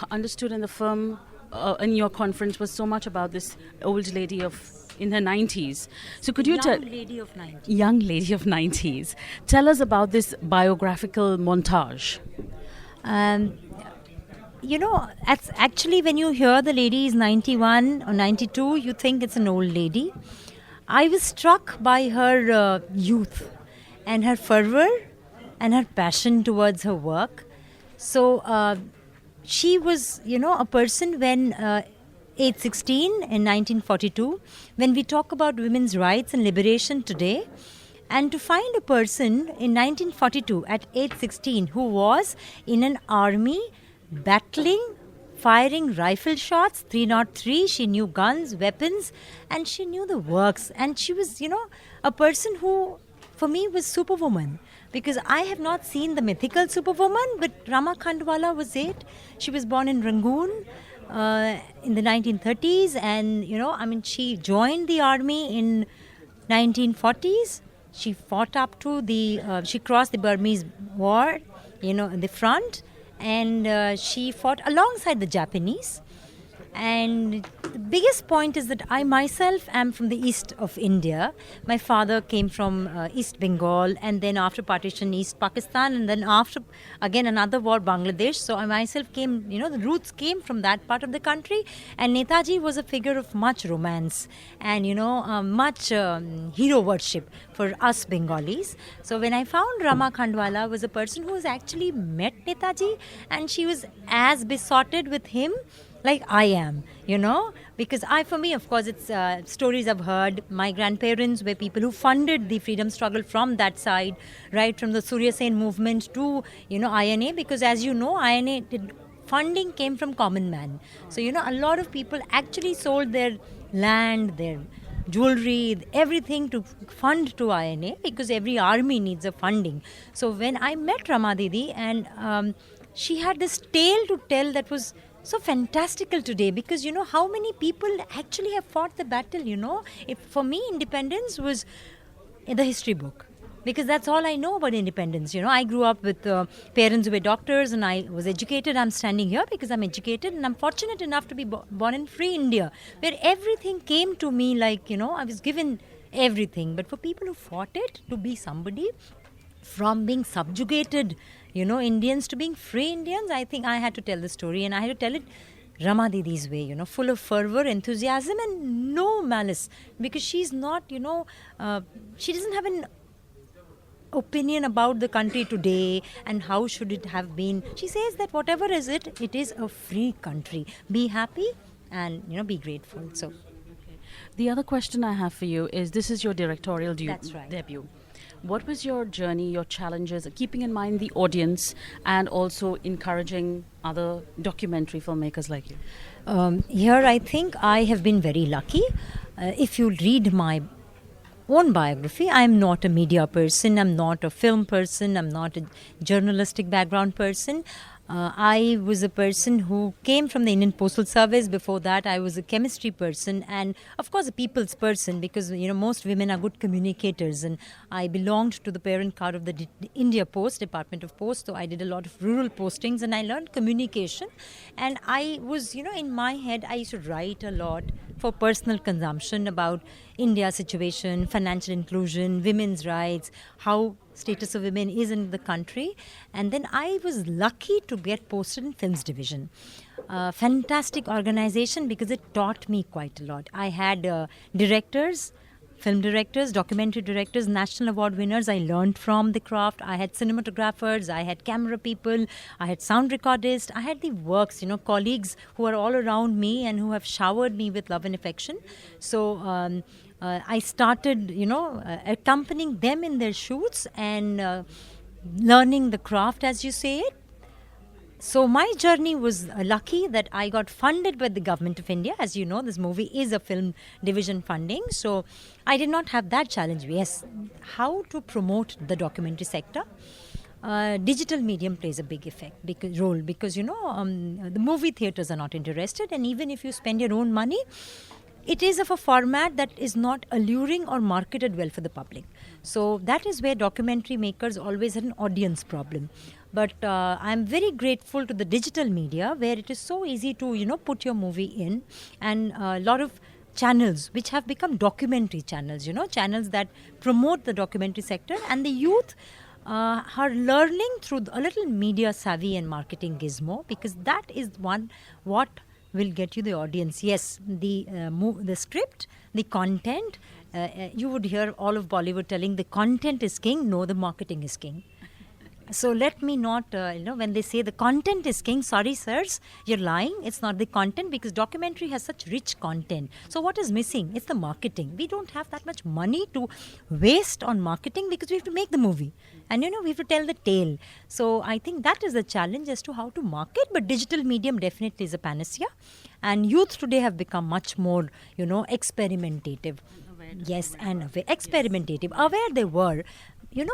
Understood in the film, in your conference, was so much about this old lady of in her 90s. So could you tell Young lady of 90. young lady of 90s, tell us about this biographical montage? Um, actually, when you hear the lady is 91 or 92, you think it's an old lady. I was struck by her youth and her fervor and her passion towards her work. So she was, a person when age 16 in 1942, when we talk about women's rights and liberation today, and to find a person in 1942 at age 16 who was in an army battling, firing rifle shots, 303, she knew guns, weapons, and she knew the works. And she was, a person who, for me, was superwoman. Because I have not seen the mythical superwoman, but Rama Khandwala was it. She was born in Rangoon in the 1930s, and, she joined the army in 1940s. She fought up to she crossed the Burmese war, in the front, and she fought alongside the Japanese. And the biggest point is that I myself am from the east of India. My father came from East Bengal, and then after partition, East Pakistan, and then after, again, another war, Bangladesh. So I myself came, the roots came from that part of the country. And Netaji was a figure of much romance and, much hero worship for us Bengalis. So when I found Rama Khandwala was a person who has actually met Netaji, and she was as besotted with him like I am, because for me, of course, it's stories I've heard. My grandparents were people who funded the freedom struggle from that side, right from the Surya Sen movement to, INA, because as you know, INA funding came from common man. So, a lot of people actually sold their land, their jewelry, everything to fund to INA, because every army needs a funding. So when I met Rama Didi, and she had this tale to tell that was so fantastical today, because how many people actually have fought the battle. For me, independence was in the history book, because that's all I know about independence. I grew up with parents who were doctors, and I was educated. I'm standing here because I'm educated, and I'm fortunate enough to be born in free India, where everything came to me like, I was given everything. But for people who fought it, to be somebody from being subjugated, Indians to being free Indians, I think I had to tell the story, and I had to tell it Rama Didi's way, full of fervor, enthusiasm, and no malice, because she's not, she doesn't have an opinion about the country today and how should it have been. She says that whatever is it is a free country. Be happy and, be grateful. So, The other question I have for you is, this is your directorial That's right. debut. What was your journey, your challenges, keeping in mind the audience and also encouraging other documentary filmmakers like you? Here I think I have been very lucky. If you read my own biography, I'm not a media person, I'm not a film person, I'm not a journalistic background person. I was a person who came from the Indian Postal Service. Before that, I was a chemistry person and, of course, a people's person, because, most women are good communicators. And I belonged to the parent car of the India Post, Department of Post. So I did a lot of rural postings and I learned communication. And I was, in my head, I used to write a lot for personal consumption about India's situation, financial inclusion, women's rights, how status of women is in the country. And then I was lucky to get posted in Films Division. Fantastic organization, because it taught me quite a lot. I had directors, film directors, documentary directors, national award winners I learned from the craft. I had cinematographers, I had camera people, I had sound recordists, I had the works, colleagues who are all around me and who have showered me with love and affection. So I started, accompanying them in their shoots and learning the craft, as you say it. So my journey was lucky that I got funded by the government of India. As you know, this movie is a film division funding. So I did not have that challenge. Yes, how to promote the documentary sector. Digital medium plays a big role because, the movie theatres are not interested. And even if you spend your own money, it is of a format that is not alluring or marketed well for the public. So that is where documentary makers always had an audience problem. But I'm very grateful to the digital media where it is so easy to, put your movie in, and a lot of channels which have become documentary channels, channels that promote the documentary sector, and the youth are learning through a little media savvy and marketing gizmo, because that is what will get you the audience. Yes, the script, the content. You would hear all of Bollywood telling the content is king. No, the marketing is king. So let me not, when they say the content is king, sorry, sirs, you're lying. It's not the content, because documentary has such rich content. So what is missing? It's the marketing. We don't have that much money to waste on marketing, because we have to make the movie. And, we have to tell the tale. So I think that is the challenge as to how to market. But digital medium definitely is a panacea. And youth today have become much more, experimentative. Yes, and experimentative. Aware they were.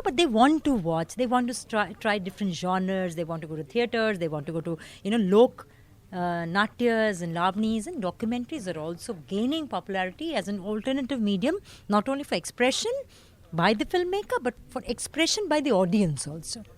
But they want to watch. They want to try different genres. They want to go to theatres. They want to go to, lok natyas and lavnis, and documentaries are also gaining popularity as an alternative medium, not only for expression by the filmmaker, but for expression by the audience also.